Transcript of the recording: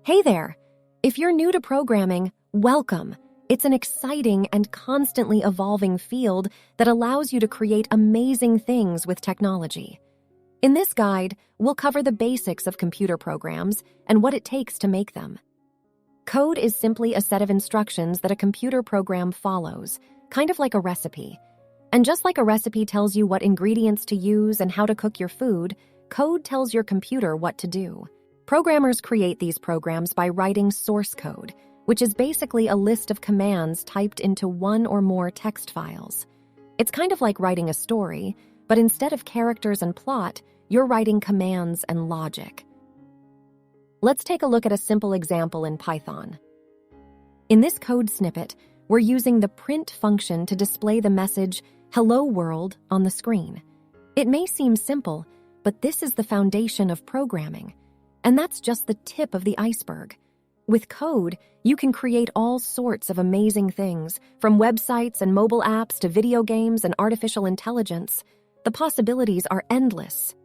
Hey there! If you're new to programming, welcome. It's an exciting and constantly evolving field that allows you to create amazing things with technology. In this guide, we'll cover the basics of computer programs and what it takes to make them. Code is simply a set of instructions that a computer program follows, kind of like a recipe. And just like a recipe tells you what ingredients to use and how to cook your food, code tells your computer what to do. Programmers create these programs by writing source code, which is basically a list of commands typed into one or more text files. It's kind of like writing a story, but instead of characters and plot, you're writing commands and logic. Let's take a look at a simple example in Python. In this code snippet, we're using the print function to display the message, "Hello world," on the screen. It may seem simple, but this is the foundation of programming. And that's just the tip of the iceberg. With code, you can create all sorts of amazing things, from websites and mobile apps to video games and artificial intelligence. The possibilities are endless.